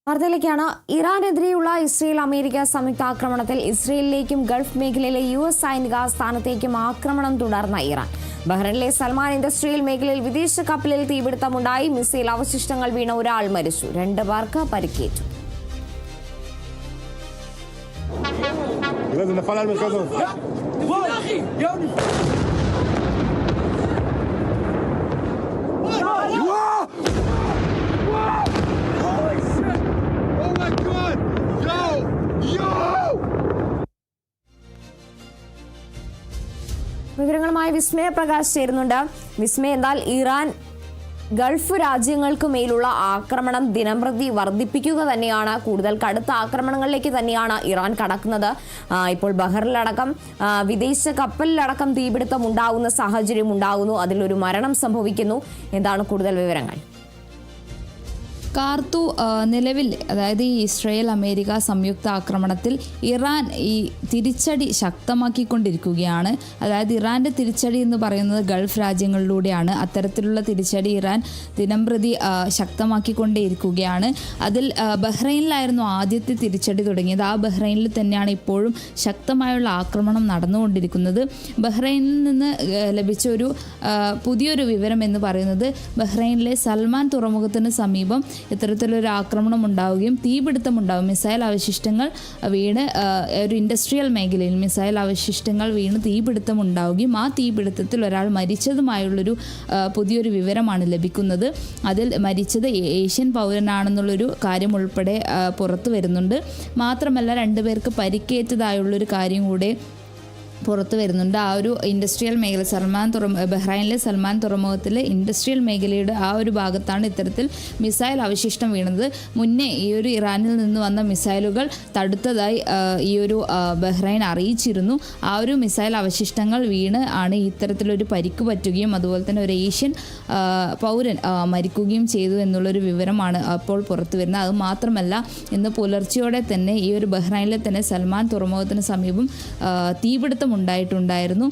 വാർത്തയിലേക്കാണ്. ഇറാനെതിരെയുള്ള Israel America സംയുക്ത ആക്രമണത്തിൽ ഇസ്രയേലിലേക്കും Gulf മേഖലയിലെ US സൈനിക സ്ഥാനത്തേക്കും ആക്രമണം തുടർന്ന ഇറാൻ. ബഹ്റൈനിലെ സൽമാൻ ഇൻഡസ്ട്രിയൽ മേഖലയിൽ വിദേശ കപ്പലിൽ തീപിടുത്തമുണ്ടായി. മിസൈൽ അവശിഷ്ടങ്ങൾ വീണ ഒരാൾ മരിച്ചു, 2 പേർക്ക് പരിക്കേറ്റു. വിവരങ്ങളുമായി വിസ്മയ പ്രകാശ് ചേരുന്നുണ്ട്. വിസ്മയ, എന്നാൽ ഇറാൻ ഗൾഫ് രാജ്യങ്ങൾക്ക് മേലുള്ള ആക്രമണം ദിനംപ്രതി വർദ്ധിപ്പിക്കുക തന്നെയാണ്. കൂടുതൽ കടുത്ത ആക്രമണങ്ങളിലേക്ക് തന്നെയാണ് ഇറാൻ കടക്കുന്നത്. ഇപ്പോൾ ബഹ്റിലടക്കം വിദേശ കപ്പലിലടക്കം തീപിടുത്തം ഉണ്ടാകുന്ന സാഹചര്യം ഉണ്ടാകുന്നു. അതിലൊരു മരണം സംഭവിക്കുന്നു. എന്താണ് കൂടുതൽ വിവരങ്ങൾ? കാർത്തു, നിലവിൽ അതായത് ഈ ഇസ്രയേൽ അമേരിക്ക സംയുക്ത ആക്രമണത്തിൽ ഇറാൻ ഈ തിരിച്ചടി ശക്തമാക്കിക്കൊണ്ടിരിക്കുകയാണ്. അതായത് ഇറാൻ്റെ തിരിച്ചടി എന്ന് പറയുന്നത് ഗൾഫ് രാജ്യങ്ങളിലൂടെയാണ്. അത്തരത്തിലുള്ള തിരിച്ചടി ഇറാൻ ദിനംപ്രതി ശക്തമാക്കിക്കൊണ്ടേയിരിക്കുകയാണ്. അതിൽ ബഹ്റൈനിലായിരുന്നു ആദ്യത്തെ തിരിച്ചടി തുടങ്ങിയത്. ആ ബഹ്റൈനിൽ തന്നെയാണ് ഇപ്പോഴും ശക്തമായുള്ള ആക്രമണം നടന്നുകൊണ്ടിരിക്കുന്നത്. ബഹ്റൈനിൽ നിന്ന് ലഭിച്ച ഒരു പുതിയൊരു വിവരം എന്ന് പറയുന്നത് ബഹ്റൈനിലെ സൽമാൻ തുറമുഖത്തിന് സമീപം ഇത്തരത്തിലൊരു ആക്രമണം ഉണ്ടാവുകയും തീപിടുത്തമുണ്ടാകും. മിസൈൽ അവശിഷ്ടങ്ങൾ വീണ് ഒരു ഇൻഡസ്ട്രിയൽ മേഖലയിൽ മിസൈൽ അവശിഷ്ടങ്ങൾ വീണ് തീപിടുത്തം ഉണ്ടാവുകയും ആ തീപിടുത്തത്തിൽ ഒരാൾ മരിച്ചതുമായുള്ളൊരു പുതിയൊരു വിവരമാണ് ലഭിക്കുന്നത്. അതിൽ മരിച്ചത് ഏഷ്യൻ പൗരനാണെന്നുള്ളൊരു കാര്യം ഉൾപ്പെടെ പുറത്തു വരുന്നുണ്ട്. മാത്രമല്ല 2 പേർക്ക് പരിക്കേറ്റതായുള്ളൊരു കാര്യം കൂടെ പുറത്തു വരുന്നുണ്ട്. ആ ഒരു ഇൻഡസ്ട്രിയൽ മേഖല ബഹ്റൈനിലെ സൽമാൻ തുറമുഖത്തിലെ ഇൻഡസ്ട്രിയൽ മേഖലയുടെ ആ ഒരു ഭാഗത്താണ് ഇത്തരത്തിൽ മിസൈൽ അവശിഷ്ടം വീണത്. മുന്നേ ഈ ഒരു ഇറാനിൽ നിന്ന് വന്ന മിസൈലുകൾ തടുത്തതായി ഈ ഒരു ബഹ്റൈൻ അറിയിച്ചിരുന്നു. ആ ഒരു മിസൈൽ അവശിഷ്ടങ്ങൾ വീണ് ആണ് ഇത്തരത്തിലൊരു പരിക്ക് പറ്റുകയും അതുപോലെ തന്നെ ഒരു ഏഷ്യൻ പൗരൻ മരിക്കുകയും ചെയ്തു എന്നുള്ളൊരു വിവരമാണ് അപ്പോൾ പുറത്തു വരുന്നത്. അത് മാത്രമല്ല, ഇന്ന് പുലർച്ചയോടെ തന്നെ ഈ ഒരു ബഹ്റൈനിലെ തന്നെ സൽമാൻ തുറമുഖത്തിന് സമീപം തീപിടുത്തം ഉണ്ടായിട്ടുണ്ടായിരുന്നു.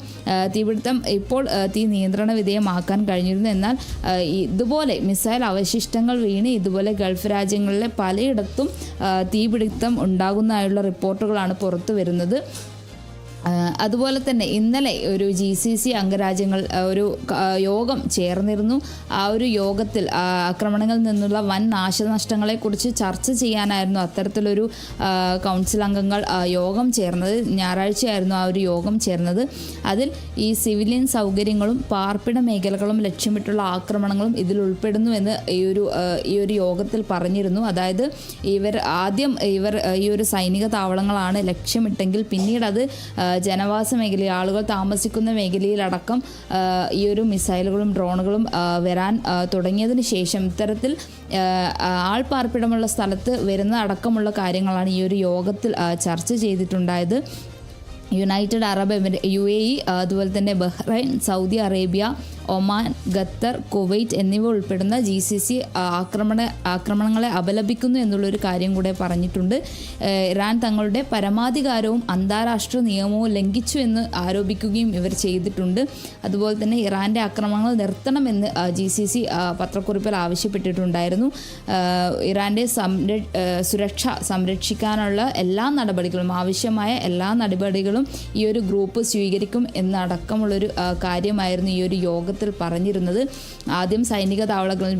തീപിടുത്തം ഇപ്പോൾ തീ നിയന്ത്രണ വിധേയമാക്കാൻ കഴിഞ്ഞിരുന്നു. എന്നാൽ ഇതുപോലെ മിസൈൽ അവശിഷ്ടങ്ങൾ വീണ് ഇതുപോലെ ഗൾഫ് രാജ്യങ്ങളിലെ പലയിടത്തും തീപിടുത്തം ഉണ്ടാകുന്നതായുള്ള റിപ്പോർട്ടുകളാണ് പുറത്തു വരുന്നത്. അതുപോലെ തന്നെ ഇന്നലെ ഒരു GCC അംഗരാജ്യങ്ങൾ ഒരു യോഗം ചേർന്നിരുന്നു. ആ ഒരു യോഗത്തിൽ ആക്രമണങ്ങളിൽ നിന്നുള്ള വൻ നാശനഷ്ടങ്ങളെക്കുറിച്ച് ചർച്ച ചെയ്യാനായിരുന്നു അത്തരത്തിലൊരു കൗൺസിൽ അംഗങ്ങൾ യോഗം ചേർന്നത്. ഞായറാഴ്ചയായിരുന്നു ആ ഒരു യോഗം ചേർന്നത്. അതിൽ ഈ സിവിലിയൻ സൗകര്യങ്ങളും പാർപ്പിട മേഖലകളും ലക്ഷ്യമിട്ടുള്ള ആക്രമണങ്ങളും ഇതിൽ ഉൾപ്പെടുന്നുവെന്ന് ഈ ഒരു യോഗത്തിൽ പറഞ്ഞിരുന്നു. അതായത് ആദ്യം ഈ ഒരു സൈനിക താവളങ്ങളാണ് ലക്ഷ്യമിട്ടെങ്കിൽ പിന്നീട് അത് ജനവാസ മേഖലയിൽ ആളുകൾ താമസിക്കുന്ന മേഖലയിലടക്കം ഈ ഒരു മിസൈലുകളും ഡ്രോണുകളും വരാൻ തുടങ്ങിയതിന് ശേഷം ഇത്തരത്തിൽ ആൾപ്പാർപ്പിടമുള്ള സ്ഥലത്ത് വരുന്ന അടക്കമുള്ള കാര്യങ്ങളാണ് ഈ ഒരു യോഗത്തിൽ ചർച്ച ചെയ്തിട്ടുണ്ടായത്. യുണൈറ്റഡ് അറബ് UAE, അതുപോലെ തന്നെ Bahrain, Saudi Arabia, Oman, Qatar, Kuwait എന്നിവ ഉൾപ്പെടുന്ന GCC ആക്രമണങ്ങളെ അപലപിക്കുന്നു എന്നുള്ളൊരു കാര്യം കൂടെ പറഞ്ഞിട്ടുണ്ട്. ഇറാൻ തങ്ങളുടെ പരമാധികാരവും അന്താരാഷ്ട്ര നിയമവും ലംഘിച്ചു എന്ന് ആരോപിക്കുകയും ഇവർ ചെയ്തിട്ടുണ്ട്. അതുപോലെ തന്നെ ഇറാൻ്റെ ആക്രമണങ്ങൾ നിർത്തണമെന്ന് GCC പത്രക്കുറിപ്പിൽ ആവശ്യപ്പെട്ടിട്ടുണ്ടായിരുന്നു. ഇറാൻ്റെ സുരക്ഷ സംരക്ഷിക്കാനുള്ള എല്ലാ നടപടികളും ആവശ്യമായ എല്ലാ നടപടികളും ഈ ഒരു ഗ്രൂപ്പ് സ്വീകരിക്കും എന്നടക്കമുള്ളൊരു കാര്യമായിരുന്നു ഈ ഒരു യോഗത്തിൽ പറഞ്ഞിരുന്നത്. ആദ്യം സൈനിക താവളങ്ങൾ,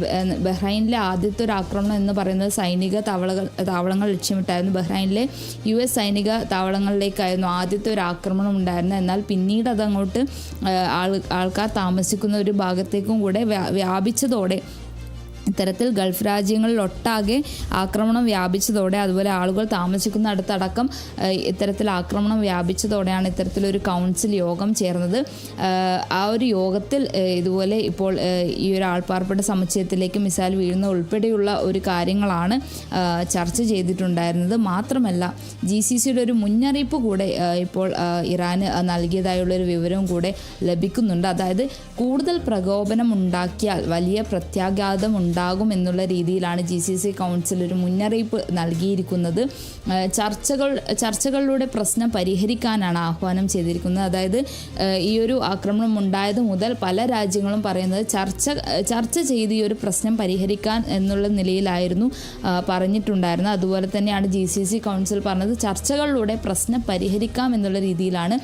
ബഹ്റൈനിലെ ആദ്യത്തെ ഒരു ആക്രമണം എന്ന് പറയുന്നത് സൈനിക താവളങ്ങൾ ലക്ഷ്യമിട്ടായിരുന്നു. ബഹ്റൈനിലെ US സൈനിക താവളങ്ങളിലേക്കായിരുന്നു ആദ്യത്തെ ഒരു ആക്രമണം ഉണ്ടായിരുന്നത്. എന്നാൽ പിന്നീട് അതങ്ങോട്ട് ആൾക്കാർ താമസിക്കുന്ന ഒരു ഭാഗത്തേക്കും കൂടെ വ്യാപിച്ചതോടെ ഇത്തരത്തിൽ ഗൾഫ് രാജ്യങ്ങളിലൊട്ടാകെ ആക്രമണം വ്യാപിച്ചതോടെ, അതുപോലെ ആളുകൾ താമസിക്കുന്ന അടുത്തടക്കം ഇത്തരത്തിൽ ആക്രമണം വ്യാപിച്ചതോടെയാണ് ഇത്തരത്തിലൊരു കൗൺസിൽ യോഗം ചേർന്നത്. ആ ഒരു യോഗത്തിൽ ഇതുപോലെ ഇപ്പോൾ ഈ ഒരു ആൾപ്പാർപ്പിട സമുച്ചയത്തിലേക്ക് മിസൈൽ വീഴുന്ന ഉൾപ്പെടെയുള്ള ഒരു കാര്യങ്ങളാണ് ചർച്ച ചെയ്തിട്ടുണ്ടായിരുന്നത്. മാത്രമല്ല GCCയുടെ ഒരു മുന്നറിയിപ്പ് കൂടെ ഇപ്പോൾ ഇറാന് നൽകിയതായുള്ളൊരു വിവരവും കൂടെ ലഭിക്കുന്നുണ്ട്. അതായത് കൂടുതൽ പ്രകോപനം ഉണ്ടാക്കിയാൽ വലിയ പ്രത്യാഘാതം ഉണ്ടാകും എന്നുള്ള രീതിയിലാണ് GCC കൗൺസിൽ ഒരു മുന്നറിയിപ്പ് നൽകിയിരിക്കുന്നത്. ചർച്ചകളിലൂടെ പ്രശ്നം പരിഹരിക്കാനാണ് ആഹ്വാനം ചെയ്തിരിക്കുന്നത്. അതായത് ഈ ഒരു ആക്രമണം ഉണ്ടായത് മുതൽ പല രാജ്യങ്ങളും പറയുന്നത് ചർച്ച ചെയ്ത് ഈ ഒരു പ്രശ്നം പരിഹരിക്കാൻ എന്നുള്ള നിലയിലായിരുന്നു പറഞ്ഞിട്ടുണ്ടായിരുന്നത്. അതുപോലെ തന്നെയാണ് GCC കൗൺസിൽ പറഞ്ഞത് ചർച്ചകളിലൂടെ പ്രശ്നം പരിഹരിക്കാം എന്നുള്ള രീതിയിലാണ്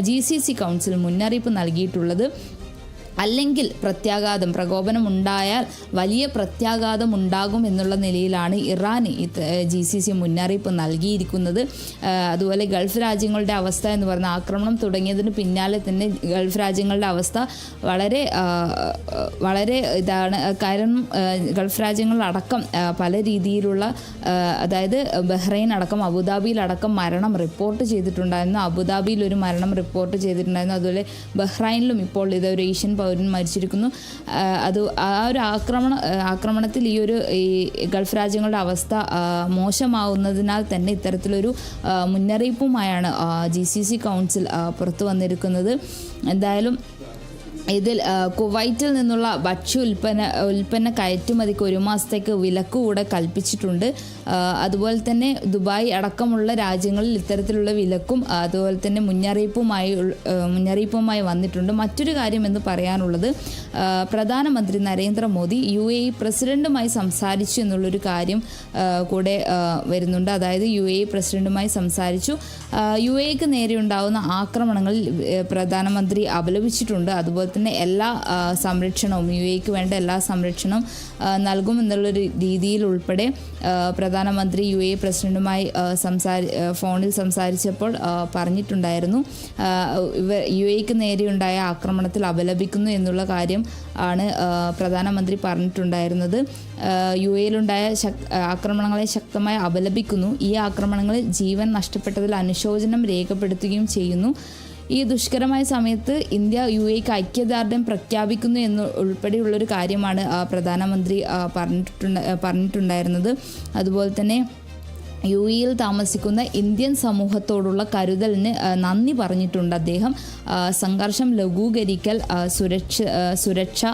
GCC കൗൺസിൽ മുന്നറിയിപ്പ് നൽകിയിട്ടുള്ളത്. അല്ലെങ്കിൽ പ്രകോപനം ഉണ്ടായാൽ വലിയ പ്രത്യാഘാതം ഉണ്ടാകും എന്നുള്ള നിലയിലാണ് ഇറാന് GCC മുന്നറിയിപ്പ് നൽകിയിരിക്കുന്നത്. അതുപോലെ ഗൾഫ് രാജ്യങ്ങളുടെ അവസ്ഥ എന്ന് പറഞ്ഞാൽ ആക്രമണം തുടങ്ങിയതിന് പിന്നാലെ തന്നെ ഗൾഫ് രാജ്യങ്ങളുടെ അവസ്ഥ വളരെ ഇതാണ്. കാരണം ഗൾഫ് രാജ്യങ്ങളിലടക്കം പല രീതിയിലുള്ള അതായത് ബഹ്റൈൻ അടക്കം അബുദാബിയിലടക്കം മരണം റിപ്പോർട്ട് ചെയ്തിട്ടുണ്ടായിരുന്നു. അബുദാബിയിൽ ഒരു മരണം റിപ്പോർട്ട് ചെയ്തിട്ടുണ്ടായിരുന്നു. അതുപോലെ ബഹ്റൈനിലും ഇപ്പോൾ ഇതൊരു ഏഷ്യൻ പൗരൻ മരിച്ചിരിക്കുന്നു. ആ ഒരു ആക്രമണത്തിൽ ഈ ഗൾഫ് രാജ്യങ്ങളുടെ അവസ്ഥ മോശമാവുന്നതിനാൽ തന്നെ ഇത്തരത്തിലൊരു മുന്നറിയിപ്പുമായാണ് GCC കൗൺസിൽ പുറത്തു വന്നിരിക്കുന്നത്. എന്തായാലും ഇതിൽ കുവൈറ്റിൽ നിന്നുള്ള ഭക്ഷ്യ ഉൽപ്പന്ന കയറ്റുമതിക്ക് 1 മാസത്തേക്ക് വിലക്ക് കൂടെ കൽപ്പിച്ചിട്ടുണ്ട്. അതുപോലെ തന്നെ ദുബായ് അടക്കമുള്ള രാജ്യങ്ങളിൽ ഇത്തരത്തിലുള്ള വിലക്കും അതുപോലെ തന്നെ മുന്നറിയിപ്പുമായി വന്നിട്ടുണ്ട്. മറ്റൊരു കാര്യം എന്ന് പറയാനുള്ളത് പ്രധാനമന്ത്രി നരേന്ദ്രമോദി UAE പ്രസിഡന്റുമായി സംസാരിച്ചു എന്നുള്ളൊരു കാര്യം കൂടെ വരുന്നുണ്ട്. അതായത് UAE പ്രസിഡന്റുമായി സംസാരിച്ചു. UAEക്ക് നേരെ ഉണ്ടാകുന്ന ആക്രമണങ്ങളിൽ പ്രധാനമന്ത്രി അപലപിച്ചിട്ടുണ്ട്. അതുപോലെ തന്നെ എല്ലാ സംരക്ഷണവും UAEക്ക് വേണ്ട എല്ലാ സംരക്ഷണവും നൽകുമെന്നുള്ളൊരു രീതിയിൽ ഉൾപ്പെടെ പ്രധാനമന്ത്രി UAE പ്രസിഡന്റുമായി ഫോണിൽ സംസാരിച്ചപ്പോൾ പറഞ്ഞിട്ടുണ്ടായിരുന്നു. UAEക്ക് നേരെയുണ്ടായ ആക്രമണത്തിൽ അപലപിക്കുന്നു എന്നുള്ള കാര്യം ആണ് പ്രധാനമന്ത്രി പറഞ്ഞിട്ടുണ്ടായിരുന്നത്. UAEയിലുണ്ടായ ആക്രമണങ്ങളെ ശക്തമായി അപലപിക്കുന്നു. ഈ ആക്രമണങ്ങളിൽ ജീവൻ നഷ്ടപ്പെട്ടതിൽ അനുശോചനം രേഖപ്പെടുത്തുകയും ചെയ്യുന്നു. ഈ ദുഷ്കരമായ സമയത്ത് ഇന്ത്യ UAEക്ക് ഐക്യദാർഢ്യം പ്രഖ്യാപിക്കുന്നു എന്ന് ഉൾപ്പെടെയുള്ളൊരു കാര്യമാണ് പ്രധാനമന്ത്രി പറഞ്ഞിട്ടുണ്ടായിരുന്നത്. അതുപോലെ തന്നെ UAEയിൽ താമസിക്കുന്ന ഇന്ത്യൻ സമൂഹത്തോടുള്ള കരുതലിന് നന്ദി പറഞ്ഞിട്ടുണ്ട് അദ്ദേഹം. സംഘർഷം ലഘൂകരിക്കൽ, സുരക്ഷ,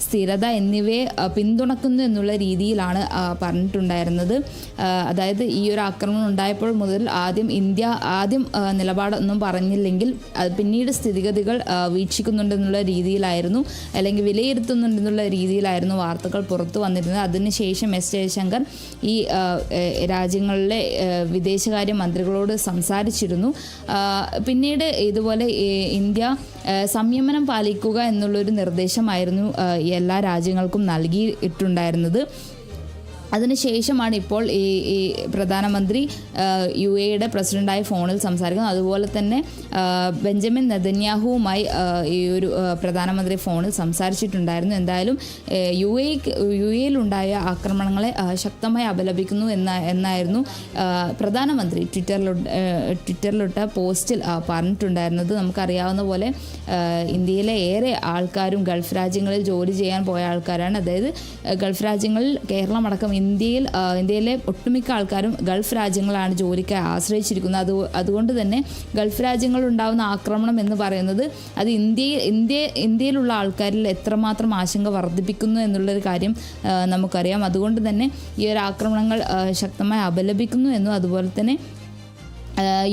സ്ഥിരത എന്നിവയെ പിന്തുണക്കുന്നു എന്നുള്ള രീതിയിലാണ് പറഞ്ഞിട്ടുണ്ടായിരുന്നത്. അതായത് ഈ ഒരു ആക്രമണം ഉണ്ടായപ്പോൾ മുതൽ ഇന്ത്യ നിലപാടൊന്നും പറഞ്ഞില്ലെങ്കിൽ പിന്നീട് സ്ഥിതിഗതികൾ വീക്ഷിക്കുന്നുണ്ടെന്നുള്ള രീതിയിലായിരുന്നു അല്ലെങ്കിൽ വിലയിരുത്തുന്നുണ്ടെന്നുള്ള രീതിയിലായിരുന്നു വാർത്തകൾ പുറത്തു വന്നിരുന്നത്. അതിനുശേഷം S ജയശങ്കർ ഈ രാജ്യങ്ങളിലെ വിദേശകാര്യ മന്ത്രികളോട് സംസാരിച്ചിരുന്നു. പിന്നീട് ഇതുപോലെ ഇന്ത്യ സംയമനം പാലിക്കുക എന്നുള്ളൊരു നിർദ്ദേശമായിരുന്നു എല്ലാ രാജ്യങ്ങൾക്കും നൽകിയിട്ടുണ്ടായിരുന്നത്. അതിനുശേഷമാണ് ഇപ്പോൾ ഈ പ്രധാനമന്ത്രി UAEയുടെ പ്രസിഡൻ്റായി ഫോണിൽ സംസാരിക്കുന്നത്. അതുപോലെ തന്നെ ബെഞ്ചമിൻ നെതന്യാഹുവുമായി ഈ ഒരു പ്രധാനമന്ത്രി ഫോണിൽ സംസാരിച്ചിട്ടുണ്ടായിരുന്നു. എന്തായാലും UAEയിലുണ്ടായ ആക്രമണങ്ങളെ ശക്തമായി അപലപിക്കുന്നു എന്നായിരുന്നു പ്രധാനമന്ത്രി ട്വിറ്ററിലിട്ട പോസ്റ്റിൽ പറഞ്ഞിട്ടുണ്ടായിരുന്നത്. നമുക്കറിയാവുന്ന പോലെ ഇന്ത്യയിലെ ഏറെ ആൾക്കാരും ഗൾഫ് രാജ്യങ്ങളിൽ ജോലി ചെയ്യാൻ പോയ ആൾക്കാരാണ്. അതായത് ഗൾഫ് രാജ്യങ്ങളിൽ കേരളം അടക്കം ഇന്ത്യയിലെ ഒട്ടുമിക്ക ആൾക്കാരും ഗൾഫ് രാജ്യങ്ങളാണ് ജോലിക്കായി ആശ്രയിച്ചിരിക്കുന്നത്. അതുകൊണ്ട് തന്നെ ഗൾഫ് രാജ്യങ്ങളിൽ ഉണ്ടാകുന്ന ആക്രമണം എന്ന് പറയുന്നത് അത് ഇന്ത്യയിലുള്ള ആൾക്കാരിൽ എത്രമാത്രം ആശങ്ക വർദ്ധിപ്പിക്കുന്നു എന്നുള്ളൊരു കാര്യം നമുക്കറിയാം. അതുകൊണ്ട് തന്നെ ഈ ഒരു ആക്രമണങ്ങൾ ശക്തമായി അപലപിക്കുന്നു എന്നും അതുപോലെ തന്നെ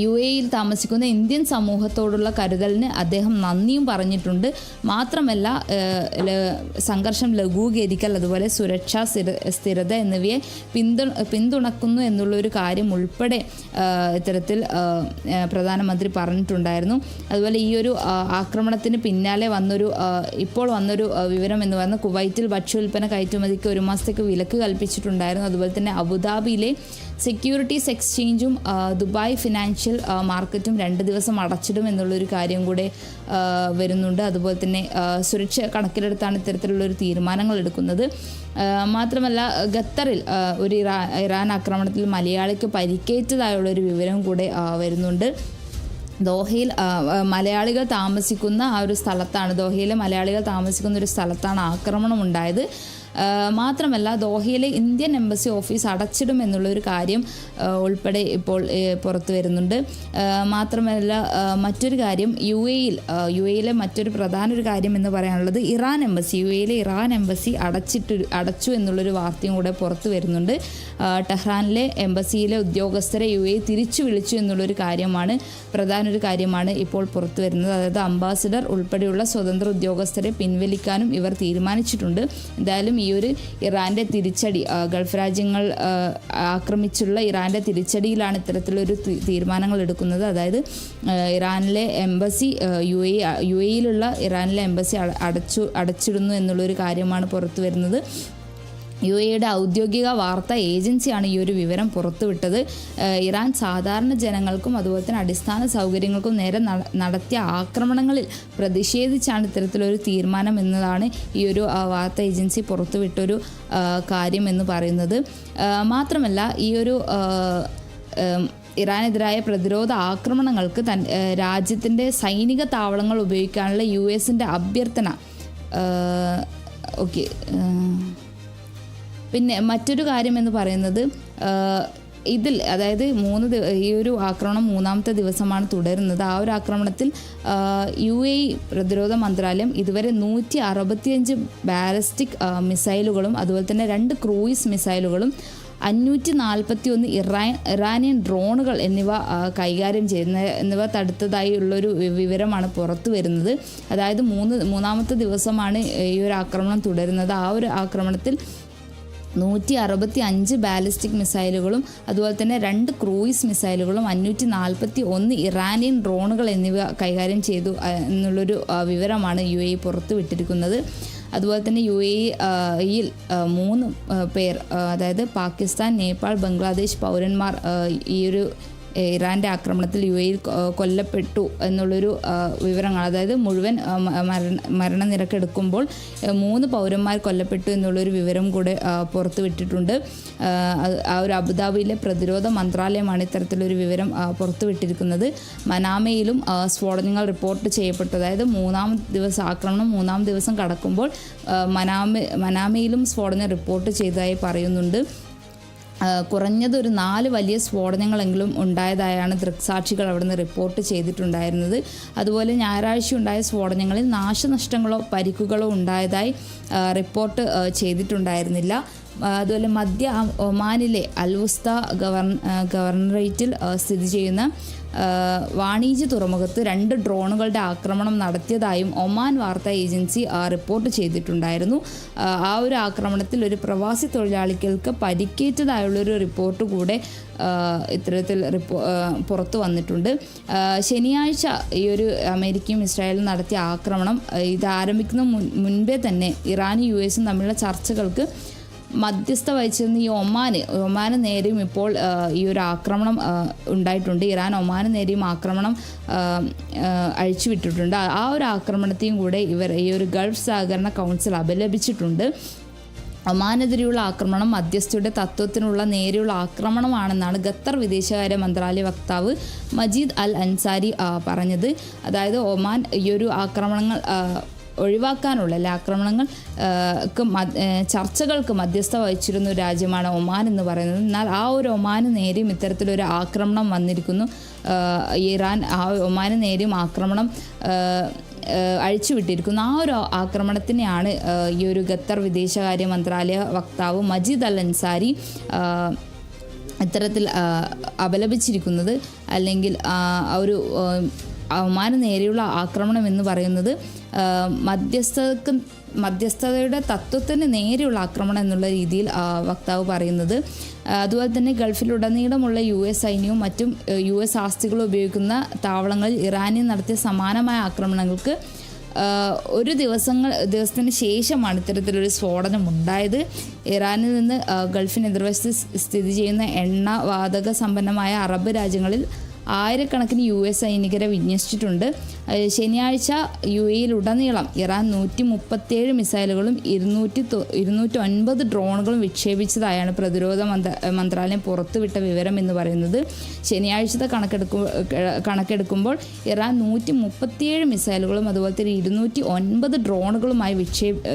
UAEയിൽ താമസിക്കുന്ന ഇന്ത്യൻ സമൂഹത്തോടുള്ള കരുതലിന് അദ്ദേഹം നന്ദിയും പറഞ്ഞിട്ടുണ്ട്. മാത്രമല്ല സംഘർഷം ലഘൂകരിക്കൽ, അതുപോലെ സുരക്ഷ, സ്ഥിരത എന്നിവയെ പിന്തുണക്കുന്നു എന്നുള്ളൊരു കാര്യം ഉൾപ്പെടെ ഇത്തരത്തിൽ പ്രധാനമന്ത്രി പറഞ്ഞിട്ടുണ്ടായിരുന്നു. അതുപോലെ ഈ ഒരു ആക്രമണത്തിന് പിന്നാലെ ഇപ്പോൾ വന്നൊരു വിവരം എന്ന് പറയുന്നത് കുവൈറ്റിൽ ഭക്ഷ്യോൽപ്പന്ന കയറ്റുമതിക്ക് 1 മാസത്തേക്ക് വിലക്ക് കൽപ്പിച്ചിട്ടുണ്ടായിരുന്നു. അതുപോലെ തന്നെ അബുദാബിയിലെ സെക്യൂരിറ്റീസ് എക്സ്ചേഞ്ചും ദുബായ് ഫിനാൻഷ്യൽ മാർക്കറ്റും 2 ദിവസം അടച്ചിടും എന്നുള്ളൊരു കാര്യം കൂടെ വരുന്നുണ്ട്. അതുപോലെ തന്നെ സുരക്ഷ കണക്കിലെടുത്താണ് ഇത്തരത്തിലുള്ളൊരു തീരുമാനങ്ങൾ എടുക്കുന്നത്. മാത്രമല്ല ഖത്തറിൽ ഒരു ഇറാൻ ആക്രമണത്തിൽ മലയാളിക്ക് പരിക്കേറ്റതായുള്ളൊരു വിവരം കൂടെ വരുന്നുണ്ട്. ദോഹയിൽ മലയാളികൾ താമസിക്കുന്ന ആ ഒരു സ്ഥലത്താണ്, ദോഹയിലെ മലയാളികൾ താമസിക്കുന്ന ഒരു സ്ഥലത്താണ് ആക്രമണം ഉണ്ടായത്. മാത്രമല്ല ദോഹയിലെ ഇന്ത്യൻ എംബസി ഓഫീസ് അടച്ചിടും എന്നുള്ളൊരു കാര്യം ഉൾപ്പെടെ ഇപ്പോൾ പുറത്തു വരുന്നുണ്ട്. മാത്രമല്ല മറ്റൊരു കാര്യം യു എയിലെ മറ്റൊരു പ്രധാന ഒരു കാര്യം എന്ന് പറയാനുള്ളത് ഇറാൻ എംബസി, യു എയിലെ ഇറാൻ എംബസി അടച്ചു എന്നുള്ളൊരു വാർത്തയും കൂടെ പുറത്തു വരുന്നുണ്ട്. ടെഹ്റാനിലെ എംബസിയിലെ ഉദ്യോഗസ്ഥരെ യു എ തിരിച്ചു വിളിച്ചു എന്നുള്ളൊരു കാര്യമാണ് പ്രധാന ഒരു കാര്യമാണ് ഇപ്പോൾ പുറത്തു വരുന്നത്. അതായത് അംബാസിഡർ ഉൾപ്പെടെയുള്ള സ്വതന്ത്ര ഉദ്യോഗസ്ഥരെ പിൻവലിക്കാനും ഇവർ തീരുമാനിച്ചിട്ടുണ്ട്. എന്തായാലും ഈ ഒരു ഇറാൻ്റെ തിരിച്ചടി, ഗൾഫ് രാജ്യങ്ങൾ ആക്രമിച്ചുള്ള ഇറാൻ്റെ തിരിച്ചടിയിലാണ് ഇത്തരത്തിലൊരു തീരുമാനങ്ങൾ എടുക്കുന്നത്. അതായത് ഇറാനിലെ എംബസി യു എയിലുള്ള ഇറാനിലെ എംബസി അടച്ചിടുന്നു എന്നുള്ളൊരു കാര്യമാണ് പുറത്തു വരുന്നത്. യു എയുടെ ഔദ്യോഗിക വാർത്താ ഏജൻസിയാണ് ഈ ഒരു വിവരം പുറത്തുവിട്ടത്. ഇറാൻ സാധാരണ ജനങ്ങൾക്കും അതുപോലെ തന്നെ അടിസ്ഥാന സൗകര്യങ്ങൾക്കും നേരെ നടത്തിയ ആക്രമണങ്ങളിൽ പ്രതിഷേധിച്ചാണ് ഇത്തരത്തിലൊരു തീരുമാനം എന്നതാണ് ഈ ഒരു വാർത്താ ഏജൻസി പുറത്തുവിട്ടൊരു കാര്യം എന്ന് പറയുന്നത്. മാത്രമല്ല ഈ ഒരു ഇറാനെതിരായ പ്രതിരോധ ആക്രമണങ്ങൾക്ക് രാജ്യത്തിൻ്റെ സൈനിക താവളങ്ങൾ ഉപയോഗിക്കാനുള്ള യു എസിൻ്റെ അഭ്യർത്ഥന. ഓക്കെ, പിന്നെ മറ്റൊരു കാര്യം എന്ന് പറയുന്നത് ഇതിൽ അതായത് ഈ ഒരു ആക്രമണം 3ാമത്തെ ദിവസമാണ് തുടരുന്നത്. ആ ഒരു ആക്രമണത്തിൽ യു എ പ്രതിരോധ മന്ത്രാലയം ഇതുവരെ 165 ബാലിസ്റ്റിക് മിസൈലുകളും അതുപോലെ തന്നെ 2 ക്രൂയിസ് മിസൈലുകളും 541 ഇറാനിയൻ ഡ്രോണുകൾ എന്നിവ കൈകാര്യം എന്നിവ തടുത്തതായുള്ളൊരു വിവരമാണ് പുറത്തു വരുന്നത്. അതായത് 3ാമത്തെ ദിവസമാണ് ഈ ഒരു ആക്രമണം തുടരുന്നത്. ആ ഒരു ആക്രമണത്തിൽ 165 ബാലിസ്റ്റിക് മിസൈലുകളും അതുപോലെ തന്നെ 2 ക്രൂയിസ് മിസൈലുകളും 541 ഇറാനിയൻ ഡ്രോണുകൾ എന്നിവ കൈകാര്യം ചെയ്തു എന്നുള്ളൊരു വിവരമാണ് യു എ പുറത്തുവിട്ടിരിക്കുന്നത്. അതുപോലെ തന്നെ യു എയിൽ 3 പേർ, അതായത് പാകിസ്ഥാൻ, നേപ്പാൾ, ബംഗ്ലാദേശ് പൗരന്മാർ ഈ ഒരു ഇറാൻ്റെ ആക്രമണത്തിൽ യു എയിൽ കൊല്ലപ്പെട്ടു എന്നുള്ളൊരു വിവരങ്ങൾ, അതായത് മുഴുവൻ മരണനിരക്കെടുക്കുമ്പോൾ 3 പൗരന്മാർ കൊല്ലപ്പെട്ടു എന്നുള്ളൊരു വിവരം കൂടെ പുറത്തുവിട്ടിട്ടുണ്ട്. ആ ഒരു അബുദാബിയിലെ പ്രതിരോധ മന്ത്രാലയമാണ് ഇത്തരത്തിലൊരു വിവരം പുറത്തുവിട്ടിരിക്കുന്നത്. മനാമയിലും സ്ഫോടനങ്ങൾ റിപ്പോർട്ട് ചെയ്യപ്പെട്ടു. അതായത് 3ാം ദിവസം ആക്രമണം 3ാം ദിവസം കടക്കുമ്പോൾ മനാമയിലും സ്ഫോടനം റിപ്പോർട്ട് ചെയ്തതായി പറയുന്നുണ്ട്. കുറഞ്ഞത് ഒരു 4 വലിയ സ്ഫോടനങ്ങളെങ്കിലും ഉണ്ടായതായാണ് ദൃക്സാക്ഷികൾ അവിടുന്ന് റിപ്പോർട്ട് ചെയ്തിട്ടുണ്ടായിരുന്നത്. അതുപോലെ ഞായറാഴ്ച ഉണ്ടായ സ്ഫോടനങ്ങളിൽ നാശനഷ്ടങ്ങളോ പരിക്കുകളോ ഉണ്ടായതായി റിപ്പോർട്ട് ചെയ്തിട്ടുണ്ടായിരുന്നില്ല. അതുപോലെ മധ്യ ഒമാനിലെ അൽവുസ്ത ഗവർണറേറ്റിൽ സ്ഥിതി ചെയ്യുന്ന വാണിജ്യ തുറമുഖത്ത് 2 ഡ്രോണുകളുടെ ആക്രമണം നടത്തിയതായും ഒമാൻ വാർത്താ ഏജൻസി റിപ്പോർട്ട് ചെയ്തിട്ടുണ്ടായിരുന്നു. ആ ഒരു ആക്രമണത്തിൽ ഒരു പ്രവാസി തൊഴിലാളികൾക്ക് പരിക്കേറ്റതായുള്ളൊരു റിപ്പോർട്ട് കൂടെ ഇത്തരത്തിൽ പുറത്തു വന്നിട്ടുണ്ട്. ശനിയാഴ്ച ഈ ഒരു അമേരിക്കയും ഇസ്രായേലും നടത്തിയ ആക്രമണം ഇത് ആരംഭിക്കുന്ന മുൻപേ തന്നെ ഇറാനും യു എസും തമ്മിലുള്ള ചർച്ചകൾക്ക് മധ്യസ്ഥ വഹിച്ചിരുന്ന ഈ ഒമാന് നേരെയും ഇപ്പോൾ ഈ ഒരു ആക്രമണം ഉണ്ടായിട്ടുണ്ട്. ഇറാൻ ഒമാന് നേരെയും ആക്രമണം അഴിച്ചുവിട്ടിട്ടുണ്ട്. ആ ഒരു ആക്രമണത്തെയും കൂടെ ഈ ഒരു ഗൾഫ് സഹകരണ കൗൺസിൽ അപലപിച്ചിട്ടുണ്ട്. ഒമാനെതിരെയുള്ള ആക്രമണം മധ്യസ്ഥയുടെ തത്വത്തിനുള്ള നേരെയുള്ള ആക്രമണമാണെന്നാണ് ഖത്തർ വിദേശകാര്യ മന്ത്രാലയ വക്താവ് മജീദ് അൽ അൻസാരി പറഞ്ഞത്. അതായത് ഒമാൻ ഈ ഒരു ആക്രമണങ്ങൾ ഒഴിവാക്കാനുള്ള ആക്രമണങ്ങൾ ചർച്ചകൾക്ക് മധ്യസ്ഥ വഹിച്ചിരുന്ന ഒരു രാജ്യമാണ് ഒമാൻ എന്ന് പറയുന്നത്. എന്നാൽ ആ ഒരു ഒമാന് നേരെയും ഇത്തരത്തിലൊരു ആക്രമണം വന്നിരിക്കുന്നു. ഇറാൻ ഒമാന് നേരെയും ആക്രമണം അഴിച്ചുവിട്ടിരിക്കുന്നു. ആ ഒരു ആക്രമണത്തിനെയാണ് ഈ ഒരു ഖത്തർ വിദേശകാര്യ മന്ത്രാലയ വക്താവ് മജീദ് അൽ അൻസാരി ഇത്തരത്തിൽ അപലപിച്ചിരിക്കുന്നത്. അല്ലെങ്കിൽ ഒരു ഒമാന് നേരെയുള്ള ആക്രമണം എന്ന് പറയുന്നത് മധ്യസ്ഥതയുടെ തത്വത്തിന് നേരെയുള്ള ആക്രമണം എന്നുള്ള രീതിയിൽ വക്താവ് പറയുന്നത്. അതുപോലെ തന്നെ ഗൾഫിലുടനീളമുള്ള യു എസ് സൈന്യവും മറ്റും യു എസ് ആസ്തികളും ഉപയോഗിക്കുന്ന താവളങ്ങളിൽ ഇറാനിൽ നടത്തിയ സമാനമായ ആക്രമണങ്ങൾക്ക് ഒരു ദിവസത്തിന് ശേഷമാണ് ഇത്തരത്തിലൊരു സ്ഫോടനം ഉണ്ടായത്. ഇറാനിൽ നിന്ന് ഗൾഫിന് എതിർവശത്ത് സ്ഥിതി ചെയ്യുന്ന എണ്ണ വാതക സമ്പന്നമായ അറബ് രാജ്യങ്ങളിൽ ആയിരക്കണക്കിന് US സൈനികരെ വിന്യസിച്ചിട്ടുണ്ട്. ശനിയാഴ്ച UAE-യിലുടനീളം ഇറാൻ 137 മിസൈലുകളും 209 ഡ്രോണുകളും വിക്ഷേപിച്ചതായാണ് പ്രതിരോധ മന്ത്രാലയം പുറത്തുവിട്ട വിവരം എന്ന് പറയുന്നത്. ശനിയാഴ്ചത്തെ കണക്കെടുക്കുമ്പോൾ ഇറാൻ 137 മിസൈലുകളും അതുപോലെ തന്നെ 209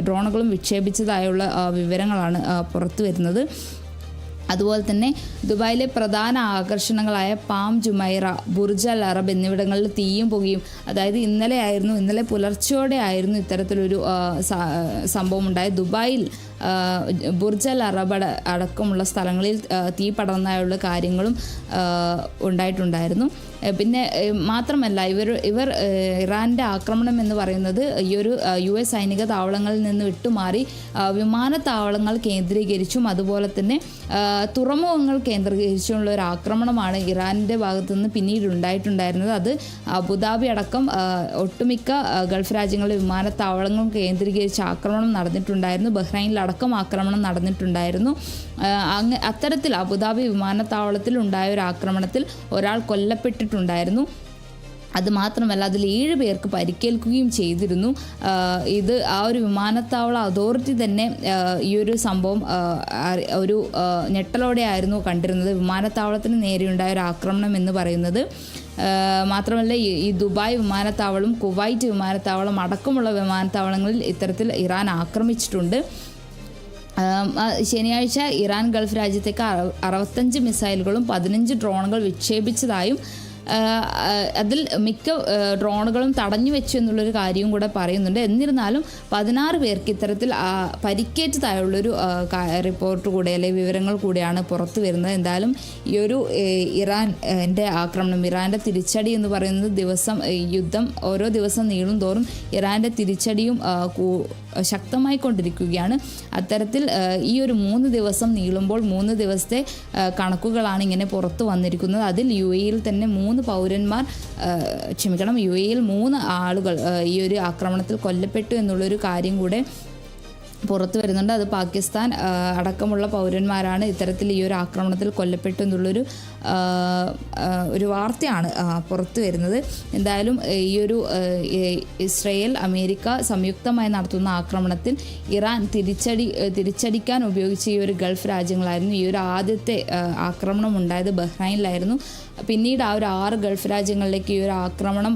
ഡ്രോണുകളും വിക്ഷേപിച്ചതായുള്ള വിവരങ്ങളാണ് പുറത്തു വരുന്നത്. അതുപോലെ തന്നെ ദുബായിലെ പ്രധാന ആകർഷണങ്ങളായ Palm Jumeirah, Burj Al Arab എന്നിവിടങ്ങളിൽ തീയും പുകയും, അതായത് ഇന്നലെ പുലർച്ചയോടെ ആയിരുന്നു ഇത്തരത്തിലൊരു സംഭവം ഉണ്ടായത്. ദുബായിൽ ബുർജ് അൽ അറബ് അടക്കമുള്ള സ്ഥലങ്ങളിൽ തീ പടർന്നായുള്ള കാര്യങ്ങളും ഉണ്ടായിട്ടുണ്ടായിരുന്നു. പിന്നെ മാത്രമല്ല ഇവർ ഇറാൻ്റെ ആക്രമണം എന്ന് പറയുന്നത് ഈ ഒരു US സൈനിക താവളങ്ങളിൽ നിന്ന് വിട്ടുമാറി വിമാനത്താവളങ്ങൾ കേന്ദ്രീകരിച്ചും അതുപോലെ തന്നെ തുറമുഖങ്ങൾ കേന്ദ്രീകരിച്ചുള്ള ഒരു ആക്രമണമാണ് ഇറാൻ്റെ ഭാഗത്തു നിന്ന് പിന്നീട് ഉണ്ടായിട്ടുണ്ടായിരുന്നത്. അത് അബുദാബി അടക്കം ഒട്ടുമിക്ക ഗൾഫ് രാജ്യങ്ങളിലെ വിമാനത്താവളങ്ങൾ കേന്ദ്രീകരിച്ച് ആക്രമണം നടന്നിട്ടുണ്ടായിരുന്നു. ബഹ്റൈനിലടക്കം ആക്രമണം നടന്നിട്ടുണ്ടായിരുന്നു. അത്തരത്തിൽ അബുദാബി വിമാനത്താവളത്തിൽ ഉണ്ടായ ഒരു ആക്രമണത്തിൽ ഒരാൾ കൊല്ലപ്പെട്ടിട്ടുണ്ടായിരുന്നു. അതുമാത്രമല്ല അതിൽ 7 പേർക്ക് പരിക്കേൽക്കുകയും ചെയ്തിരുന്നു. ഇത് ആ ഒരു വിമാനത്താവള അതോറിറ്റി തന്നെ ഈ ഒരു സംഭവം ഒരു ഞെട്ടലോടെ ആയിരുന്നു കണ്ടിരുന്നത്. വിമാനത്താവളത്തിന് നേരെയുണ്ടായ ഒരു ആക്രമണം എന്ന് പറയുന്നത്. മാത്രമല്ല ഈ ദുബായ് വിമാനത്താവളം, കുവൈറ്റ് വിമാനത്താവളം അടക്കമുള്ള വിമാനത്താവളങ്ങളിൽ ഇത്തരത്തിൽ ഇറാൻ ആക്രമിച്ചിട്ടുണ്ട്. ശനിയാഴ്ച ഇറാൻ ഗൾഫ് രാജ്യത്തേക്ക് 65 മിസൈലുകളും 15 ഡ്രോണുകൾ വിക്ഷേപിച്ചതായും അതിൽ മിക്ക ഡ്രോണുകളും തടഞ്ഞു വെച്ചു എന്നുള്ളൊരു കാര്യവും കൂടെ പറയുന്നുണ്ട്. എന്നിരുന്നാലും 16 പേർക്ക് ഇത്തരത്തിൽ പരിക്കേറ്റതായുള്ളൊരു റിപ്പോർട്ട് കൂടെ അല്ലെങ്കിൽ വിവരങ്ങൾ കൂടെയാണ് പുറത്തു വരുന്നത്. എന്തായാലും ഈ ഒരു ഇറാൻ്റെ ആക്രമണം, ഇറാൻ്റെ തിരിച്ചടി എന്ന് പറയുന്നത് യുദ്ധം ഓരോ ദിവസം നീളും തോറും ഇറാൻ്റെ തിരിച്ചടിയും ശക്തമായി കൊണ്ടിരിക്കുകയാണ്. അത്തരത്തിൽ ഈ ഒരു 3 ദിവസം നീളുമ്പോൾ 3 ദിവസത്തെ കണക്കുകളാണ് ഇങ്ങനെ പുറത്തു വന്നിരിക്കുന്നത്. അതിൽ UAE-യിൽ തന്നെ 3 പൗരന്മാർ UAE-യിൽ 3 ആളുകൾ ഈ ഒരു ആക്രമണത്തിൽ കൊല്ലപ്പെട്ടു എന്നുള്ളൊരു കാര്യം കൂടെ പുറത്തു വരുന്നുണ്ട്. അത് പാകിസ്ഥാൻ അടക്കമുള്ള പൗരന്മാരാണ് ഇത്തരത്തിൽ ഈ ഒരു ആക്രമണത്തിൽ കൊല്ലപ്പെട്ടു എന്നുള്ളൊരു ഒരു വാർത്തയാണ് പുറത്തു വരുന്നത്. എന്തായാലും ഈ ഒരു ഇസ്രയേൽ അമേരിക്ക സംയുക്തമായി നടത്തുന്ന ആക്രമണത്തിൽ ഇറാൻ തിരിച്ചടിക്കാൻ ഉപയോഗിച്ച ഈ ഒരു ഗൾഫ് രാജ്യങ്ങളായിരുന്നു. ഈ ഒരു ആദ്യത്തെ ആക്രമണം ഉണ്ടായത് ബഹ്റൈനിലായിരുന്നു. പിന്നീട് ആ ഒരു 6 ഗൾഫ് രാജ്യങ്ങളിലേക്ക് ഈ ഒരു ആക്രമണം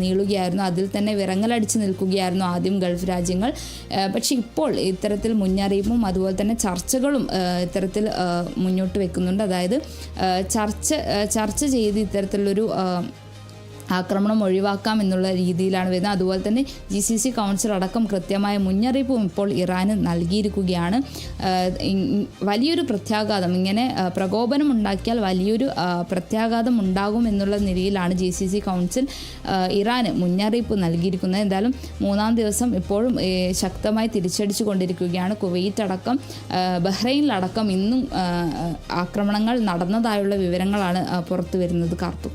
നീളുകയായിരുന്നു. അതിൽ തന്നെ വിറങ്ങലടിച്ച് നിൽക്കുകയായിരുന്നു ആദ്യം ഗൾഫ് രാജ്യങ്ങൾ. പക്ഷേ ഇപ്പോൾ ഇത്തരത്തിൽ മുന്നറിയിപ്പും അതുപോലെ തന്നെ ചർച്ചകളും ഇത്തരത്തിൽ മുന്നോട്ട് വെക്കുന്നുണ്ട്. അതായത് ചർച്ച ചെയ്ത് ഇത്തരത്തിലുള്ളൊരു ആക്രമണം ഒഴിവാക്കാം എന്നുള്ള രീതിയിലാണ് വരുന്നത്. അതുപോലെ തന്നെ GCC കൗൺസിൽ അടക്കം കൃത്യമായ മുന്നറിയിപ്പും ഇപ്പോൾ ഇറാന് നൽകിയിരിക്കുകയാണ്. വലിയൊരു പ്രത്യാഘാതം, ഇങ്ങനെ പ്രകോപനം ഉണ്ടാക്കിയാൽ വലിയൊരു പ്രത്യാഘാതം ഉണ്ടാകും എന്നുള്ള നിലയിലാണ് GCC കൗൺസിൽ ഇറാന് മുന്നറിയിപ്പ് നൽകിയിരിക്കുന്നത്. എന്തായാലും 3-ാം ദിവസം ഇപ്പോഴും ശക്തമായി തിരിച്ചടിച്ചു കൊണ്ടിരിക്കുകയാണ്. കുവൈറ്റ് അടക്കം ബഹ്റൈനിലടക്കം ഇന്നും ആക്രമണങ്ങൾ നടന്നതായുള്ള വിവരങ്ങളാണ് പുറത്തു വരുന്നത്. കാർത്തു.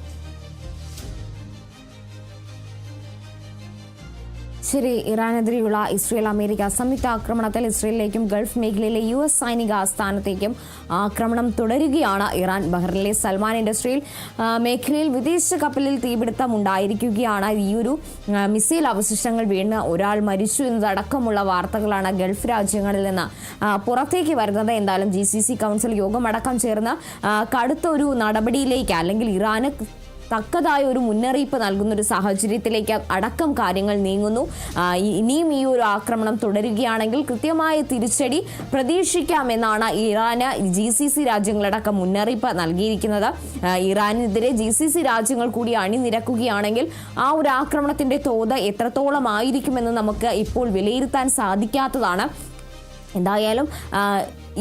ശരി, ഇറാനെതിരെയുള്ള ഇസ്രയേൽ അമേരിക്ക സംയുക്ത ആക്രമണത്തിൽ ഇസ്രയേലിലേക്കും ഗൾഫ് മേഖലയിലെ US സൈനിക ആസ്ഥാനത്തേക്കും ആക്രമണം തുടരുകയാണ്. ഇറാൻ ബഹ്റിനിലെ സൽമാൻ ഇൻഡസ്ട്രിയൽ മേഖലയിൽ വിദേശ കപ്പലിൽ തീപിടുത്തം ഉണ്ടായിരിക്കുകയാണ്. ഈ ഒരു മിസൈൽ അവശിഷ്ടങ്ങൾ വീണ് ഒരാൾ മരിച്ചു എന്നതടക്കമുള്ള വാർത്തകളാണ് ഗൾഫ് രാജ്യങ്ങളിൽ നിന്ന് പുറത്തേക്ക് വരുന്നത്. എന്തായാലും GCC കൗൺസിൽ യോഗമടക്കം ചേർന്ന് കടുത്ത ഒരു നടപടിയിലേക്ക് അല്ലെങ്കിൽ ഇറാന് തക്കതായ ഒരു മുന്നറിയിപ്പ് നൽകുന്ന ഒരു സാഹചര്യത്തിലേക്ക് അടക്കം കാര്യങ്ങൾ നീങ്ങുന്നു. ഇനിയും ഈ ഒരു ആക്രമണം തുടരുകയാണെങ്കിൽ കൃത്യമായ തിരിച്ചടി പ്രതീക്ഷിക്കാമെന്നാണ് ഇറാന് GCC രാജ്യങ്ങളടക്കം മുന്നറിയിപ്പ് നൽകിയിരിക്കുന്നത്. ഇറാനെതിരെ GCC രാജ്യങ്ങൾ കൂടി അണിനിരക്കുകയാണെങ്കിൽ ആ ഒരു ആക്രമണത്തിന്റെ തോത് എത്രത്തോളം ആയിരിക്കുമെന്ന് നമുക്ക് ഇപ്പോൾ വിലയിരുത്താൻ സാധിക്കാത്തതാണ്. എന്തായാലും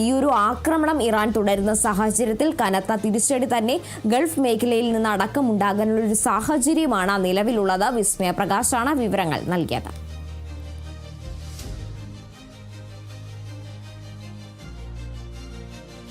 ഈ ഒരു ആക്രമണം ഇറാൻ തുടരുന്ന സാഹചര്യത്തിൽ കനത്ത തിരിച്ചടി തന്നെ ഗൾഫ് മേഖലയിൽ നിന്ന് അടക്കം ഉണ്ടാകാനുള്ള ഒരു സാഹചര്യമാണ് നിലവിലുള്ളത്. വിസ്മയ പ്രകാശാണ് വിവരങ്ങൾ നൽകിയത്.